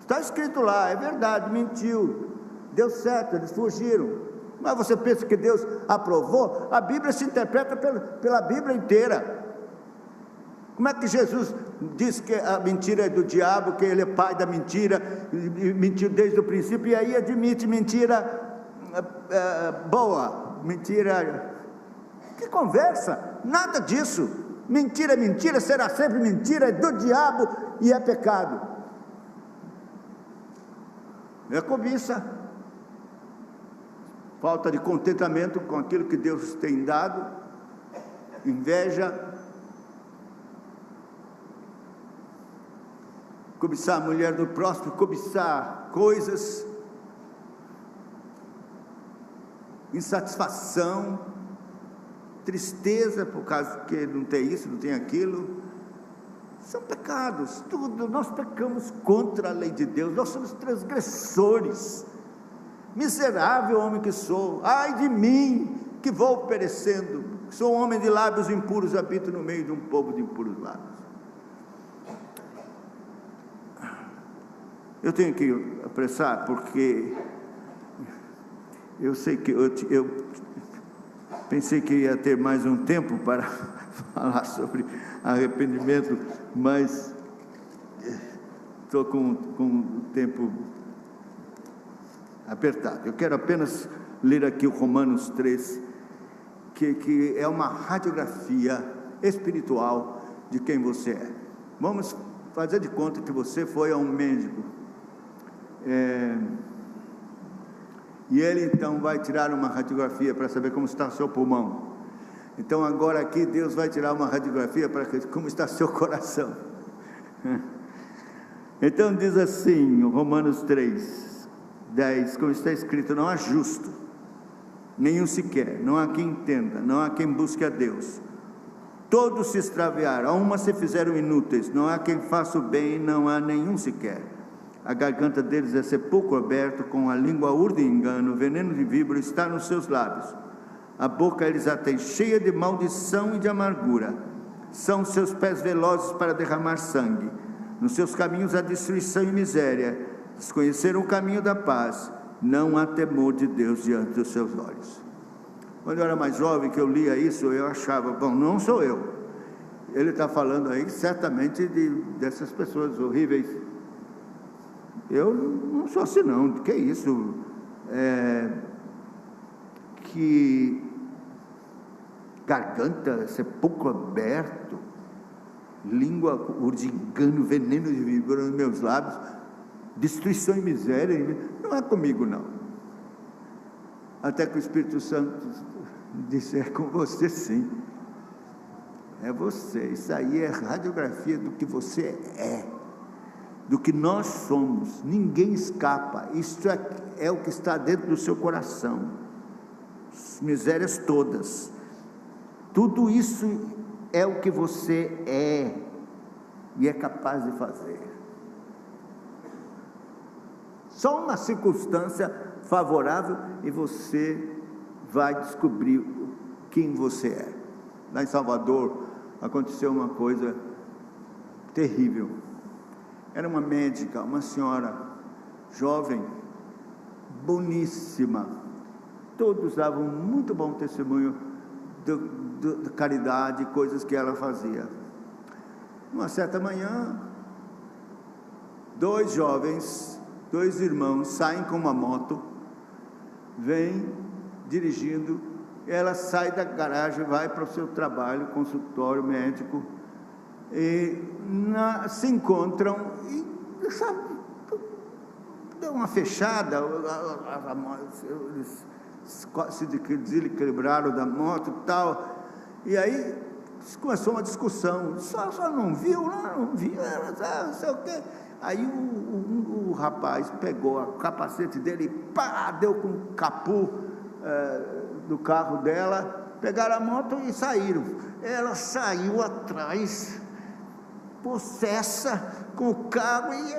Está escrito lá, é verdade, mentiu, deu certo, eles fugiram. Mas você pensa que Deus aprovou? A Bíblia se interpreta pela Bíblia inteira. Como é que Jesus diz que a mentira é do diabo, que ele é pai da mentira, e mentiu desde o princípio, e aí admite mentira boa, mentira... Que conversa? Nada disso. Mentira é mentira, será sempre mentira, é do diabo e é pecado. É cobiça, falta de contentamento com aquilo que Deus tem dado, inveja, cobiçar a mulher do próximo, cobiçar coisas, insatisfação, tristeza por causa que não tem isso, não tem aquilo. São pecados, tudo, nós pecamos contra a lei de Deus, nós somos transgressores. Miserável homem que sou, ai de mim, que vou perecendo, sou um homem de lábios impuros, habito no meio de um povo de impuros lábios. Eu tenho que apressar, porque eu sei que eu pensei que ia ter mais um tempo para falar sobre arrependimento, mas estou com o tempo apertado. Eu quero apenas ler aqui o Romanos 3, que é uma radiografia espiritual de quem você é. Vamos fazer de conta que você foi a um médico, e ele então vai tirar uma radiografia para saber como está o seu pulmão. Então agora aqui Deus vai tirar uma radiografia para ver como está seu coração. Então diz assim, Romanos 3, 10, como está escrito, não há justo, nenhum sequer, não há quem entenda, não há quem busque a Deus. Todos se extraviaram, a uma se fizeram inúteis, não há quem faça o bem, não há nenhum sequer. A garganta deles é sepulcro aberto, com a língua urde e engano, o veneno de víbora está nos seus lábios. A boca eles a têm cheia de maldição e de amargura. são seus pés velozes para derramar sangue. Nos seus caminhos há destruição e miséria. Desconheceram o caminho da paz. Não há temor de Deus diante dos seus olhos. Quando eu era mais jovem, que eu lia isso, eu achava, bom, não sou eu. Ele está falando aí certamente dessas pessoas horríveis. Eu não sou assim não, que é isso? Que garganta, sepulcro aberto, língua urdigando, veneno de víbora nos meus lábios, destruição e miséria, não é comigo não. Até que o Espírito Santo disse, é com você sim, é você, isso aí é radiografia do que você é, do que nós somos, ninguém escapa, isso é o que está dentro do seu coração, as misérias todas, tudo isso é o que você é, e é capaz de fazer. Só uma circunstância favorável e você vai descobrir quem você é. Lá em Salvador aconteceu uma coisa terrível. Era uma médica, uma senhora jovem, boníssima. Todos davam muito bom testemunho de caridade, coisas que ela fazia. Uma certa manhã, dois irmãos saem com uma moto, vêm dirigindo, ela sai da garagem, vai para o seu trabalho, consultório médico, e se encontram e deu uma fechada, eles se desequilibraram da moto e tal, e aí começou uma discussão, só não viu, não viu, não sei o quê. Aí o rapaz pegou o capacete dele e pá, deu com o capô do carro dela, pegaram a moto e saíram. Ela saiu atrás, possessa, com o carro e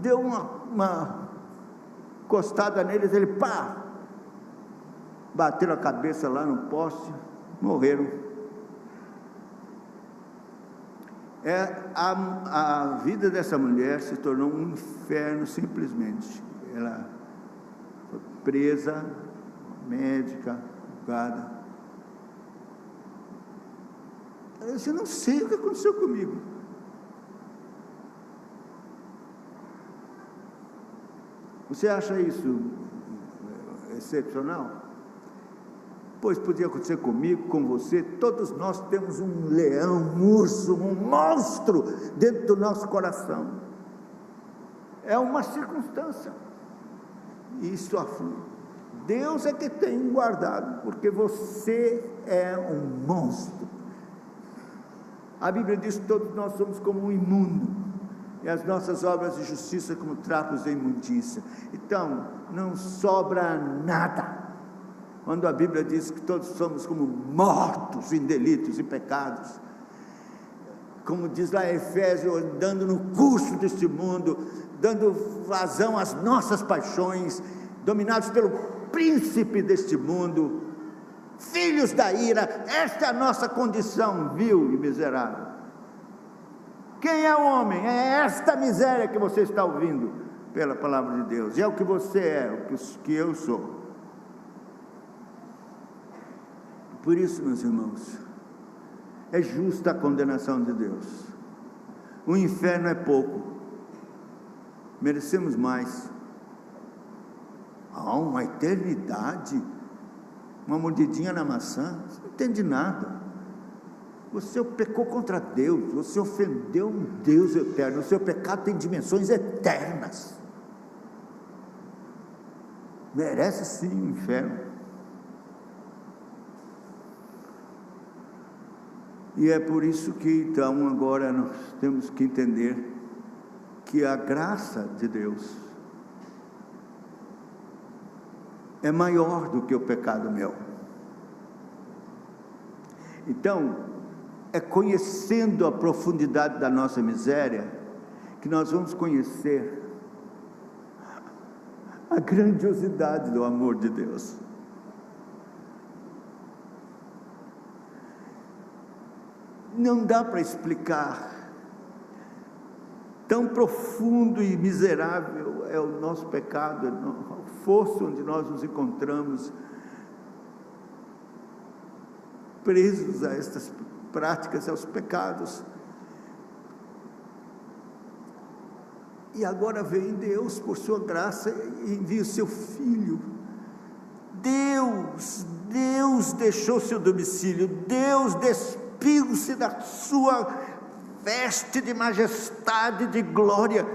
deu uma encostada neles, ele pá, bateram a cabeça lá no poste, morreram. A vida dessa mulher se tornou um inferno simplesmente. Ela foi presa, médica, julgada. Eu disse, não sei o que aconteceu comigo. Você acha isso excepcional? Pois podia acontecer comigo, com você. Todos nós temos um leão, um urso, um monstro dentro do nosso coração. É uma circunstância. Isso aflui. Deus é que tem guardado, porque você é um monstro. A Bíblia diz que todos nós somos como um imundo, e as nossas obras de justiça como trapos de imundícia. Então, não sobra nada. Quando a Bíblia diz que todos somos como mortos em delitos e pecados, como diz lá em Efésios, andando no curso deste mundo, dando vazão às nossas paixões, dominados pelo príncipe deste mundo, filhos da ira, esta é a nossa condição vil e miserável. Quem é o homem? É esta miséria que você está ouvindo pela palavra de Deus, e é o que você é, o que eu sou. Por isso, meus irmãos, é justa a condenação de Deus. O inferno é pouco, merecemos mais. Uma eternidade, uma mordidinha na maçã, você não entende nada. Você pecou contra Deus, você ofendeu um Deus eterno, o seu pecado tem dimensões eternas. Merece sim o inferno. E é por isso que então agora nós temos que entender que a graça de Deus é maior do que o pecado meu. Então, é conhecendo a profundidade da nossa miséria que nós vamos conhecer a grandiosidade do amor de Deus. Não dá para explicar. Tão profundo e miserável é o nosso pecado, é o fosso onde nós nos encontramos, presos a estas práticas, aos pecados. E agora vem Deus, por sua graça, e envia o seu Filho. Deus deixou seu domicílio, Deus despiu-se da sua veste de majestade, de glória.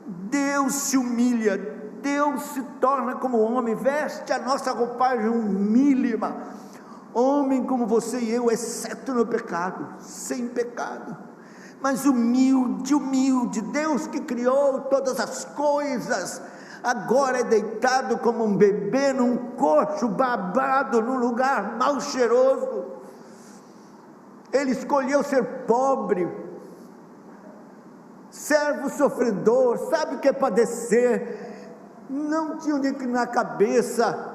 Deus se humilha, Deus se torna como homem, veste a nossa roupagem humílima, homem como você e eu, exceto no pecado, sem pecado, mas humilde, Deus que criou todas as coisas, agora é deitado como um bebê num coxo babado, num lugar mal cheiroso. Ele escolheu ser pobre, servo sofredor, sabe o que é padecer, não tinha onde inclinar a cabeça,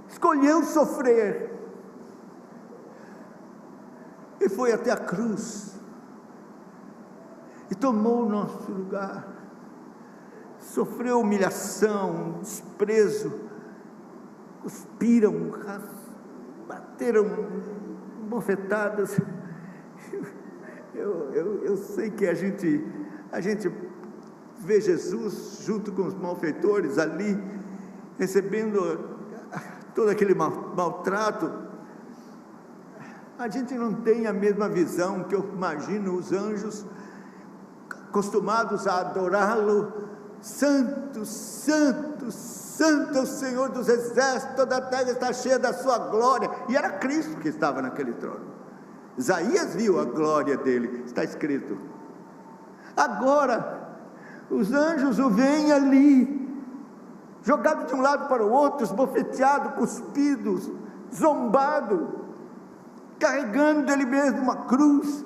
escolheu sofrer, e foi até a cruz, e tomou o nosso lugar, sofreu humilhação, desprezo, cuspiram, bateram bofetadas. Eu sei que a gente vê Jesus junto com os malfeitores ali, recebendo todo aquele maltrato. A gente não tem a mesma visão que eu imagino os anjos, acostumados a adorá-lo. Santo, santo, santo é o Senhor dos exércitos, toda a terra está cheia da sua glória. E era Cristo que estava naquele trono. Isaías viu a glória dele, está escrito. Agora os anjos o veem ali, jogado de um lado para o outro, esbofeteado, cuspido, zombado, carregando ele mesmo uma cruz,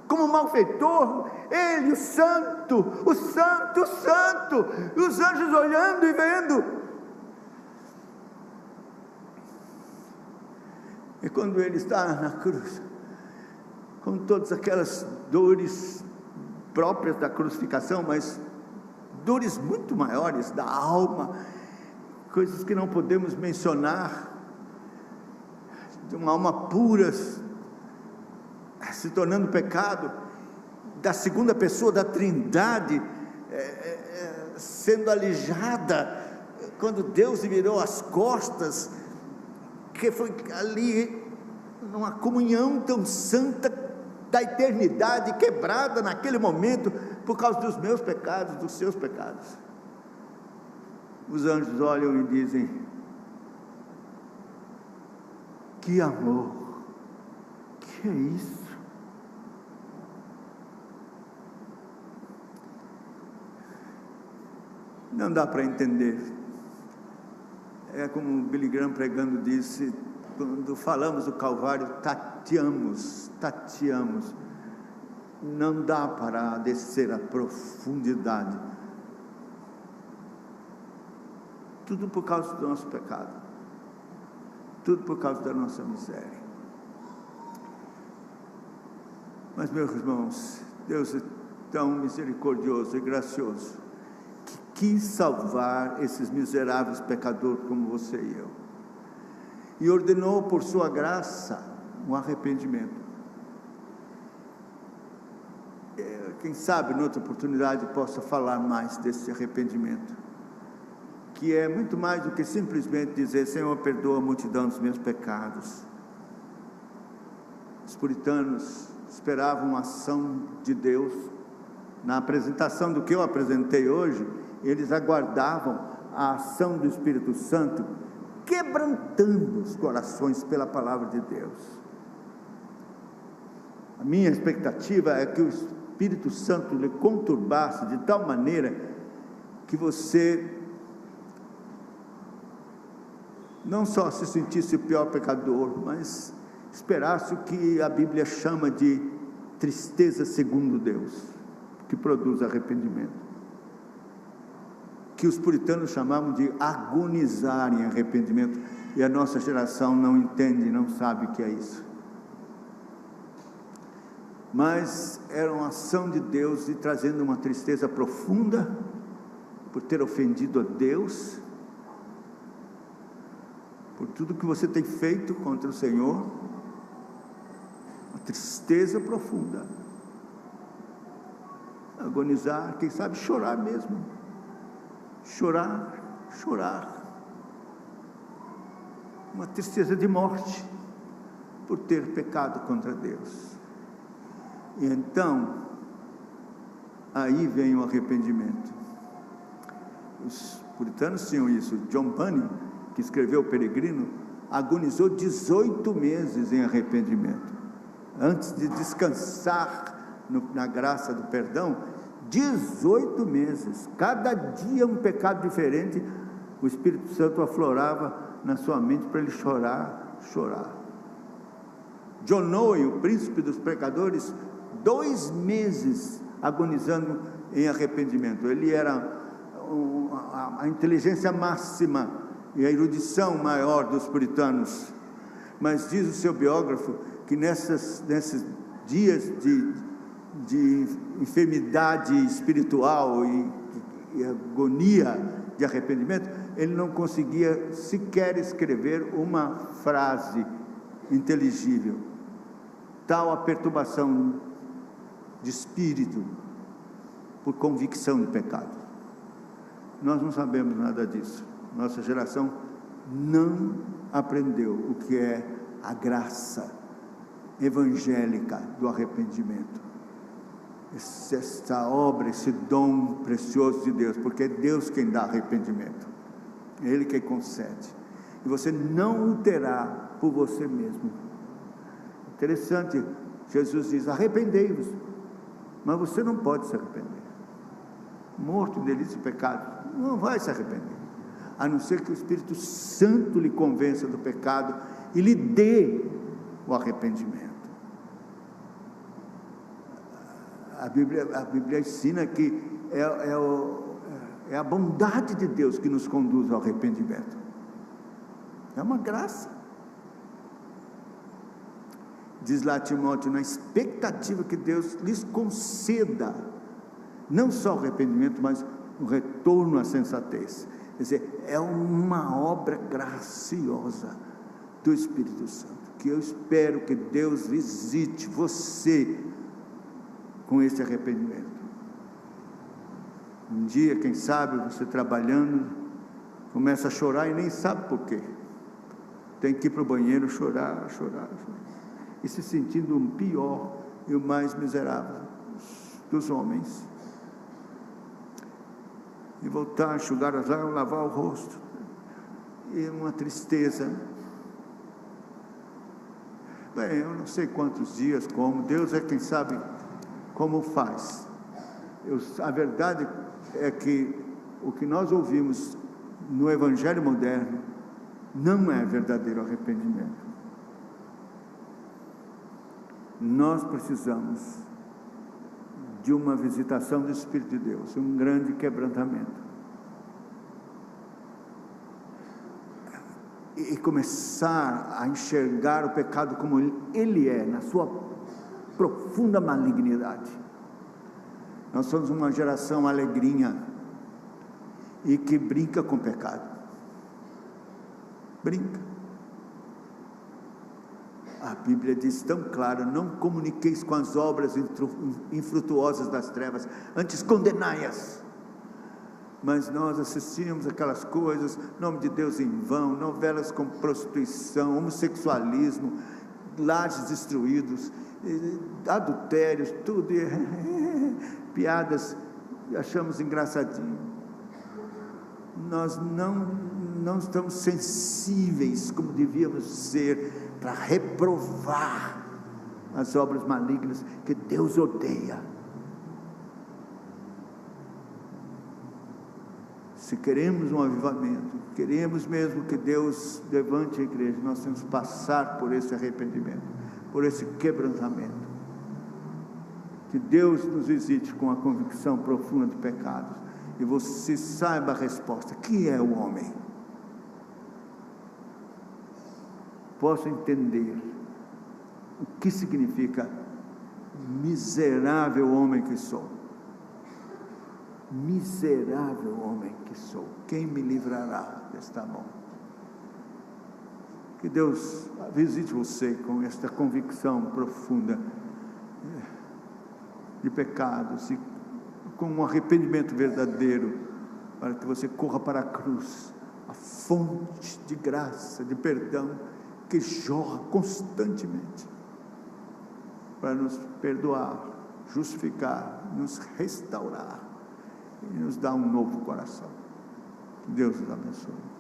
como um malfeitor. Ele, o santo, o santo, o santo, e os anjos olhando e vendo. E quando ele está na cruz, com todas aquelas dores próprias da crucificação, mas dores muito maiores da alma, coisas que não podemos mencionar, de uma alma pura se tornando pecado, da segunda pessoa da Trindade sendo alijada, quando Deus lhe virou as costas, que foi ali numa comunhão tão santa da eternidade, quebrada naquele momento, por causa dos meus pecados, dos seus pecados. Os anjos olham e dizem: que amor, que é isso? Não dá para entender. É como o Billy Graham pregando disse, quando falamos do Calvário, tateamos, não dá para descer a profundidade, tudo por causa do nosso pecado, tudo por causa da nossa miséria. Mas, meus irmãos, Deus é tão misericordioso e gracioso, quis salvar esses miseráveis pecadores como você e eu, e ordenou por sua graça um arrependimento. Quem sabe, noutra oportunidade, possa falar mais desse arrependimento, que é muito mais do que simplesmente dizer: Senhor, perdoa a multidão dos meus pecados. Os puritanos esperavam a ação de Deus. Na apresentação do que eu apresentei hoje, eles aguardavam a ação do Espírito Santo, quebrantando os corações pela palavra de Deus. A minha expectativa é que o Espírito Santo lhe conturbasse de tal maneira que você não só se sentisse o pior pecador, mas esperasse o que a Bíblia chama de tristeza segundo Deus, que produz arrependimento. que os puritanos chamavam de agonizar em arrependimento, e a nossa geração não entende, não sabe o que é isso. Mas era uma ação de Deus, e trazendo uma tristeza profunda, por ter ofendido a Deus, por tudo que você tem feito contra o Senhor, uma tristeza profunda, agonizar, quem sabe chorar mesmo, chorar, uma tristeza de morte, por ter pecado contra Deus. E então, aí vem o arrependimento. Os puritanos tinham isso. John Bunyan, que escreveu O Peregrino, agonizou 18 meses em arrependimento, antes de descansar na graça do perdão. 18 meses, cada dia um pecado diferente, o Espírito Santo aflorava na sua mente para ele chorar. John Owen, o príncipe dos pecadores, 2 meses agonizando em arrependimento. Ele era a inteligência máxima e a erudição maior dos puritanos, mas diz o seu biógrafo que nesses dias de enfermidade espiritual e agonia de arrependimento, ele não conseguia sequer escrever uma frase inteligível, tal a perturbação de espírito por convicção de pecado. Nós não sabemos nada disso. Nossa geração não aprendeu o que é a graça evangélica do arrependimento, essa obra, esse dom precioso de Deus, porque é Deus quem dá arrependimento, é Ele quem concede, e você não o terá por você mesmo. Interessante, Jesus diz: arrependei-vos, mas você não pode se arrepender. Morto em delícia e pecado, não vai se arrepender, a não ser que o Espírito Santo lhe convença do pecado e lhe dê o arrependimento. A Bíblia ensina que é a bondade de Deus que nos conduz ao arrependimento, é uma graça. Diz lá Timóteo, na expectativa que Deus lhes conceda não só o arrependimento, mas o retorno à sensatez. Quer dizer, é uma obra graciosa do Espírito Santo, que eu espero que Deus visite você com esse arrependimento. Um dia, quem sabe, você trabalhando, começa a chorar e nem sabe por quê. Tem que ir para o banheiro chorar, e se sentindo o pior e o mais miserável dos homens, e voltar a enxugar as lágrimas, lavar o rosto, e uma tristeza. Bem, eu não sei quantos dias, como, Deus é quem sabe como faz. A verdade é que o que nós ouvimos no Evangelho moderno não é verdadeiro arrependimento. Nós precisamos de uma visitação do Espírito de Deus, um grande quebrantamento, e começar a enxergar o pecado como ele é, na sua profunda malignidade. Nós somos uma geração alegrinha e que brinca com o pecado, brinca. A Bíblia diz tão claro: não comuniqueis com as obras infrutuosas das trevas, antes condenai-as. Mas nós assistimos aquelas coisas, nome de Deus em vão, novelas com prostituição, homossexualismo, lares destruídos, adultérios, tudo, piadas, achamos engraçadinho. Nós não estamos sensíveis como devíamos ser para reprovar as obras malignas que Deus odeia. Se queremos um avivamento, queremos mesmo que Deus levante a igreja, nós temos que passar por esse arrependimento, por esse quebrantamento. Que Deus nos visite com a convicção profunda de pecados e você saiba a resposta: que é o homem? Posso entender o que significa miserável homem que sou. Miserável homem que sou, quem me livrará desta mão? Que Deus visite você com esta convicção profunda de pecados e com um arrependimento verdadeiro, para que você corra para a cruz, a fonte de graça, de perdão, que jorra constantemente, para nos perdoar, justificar, nos restaurar e nos dar um novo coração. Que Deus os abençoe.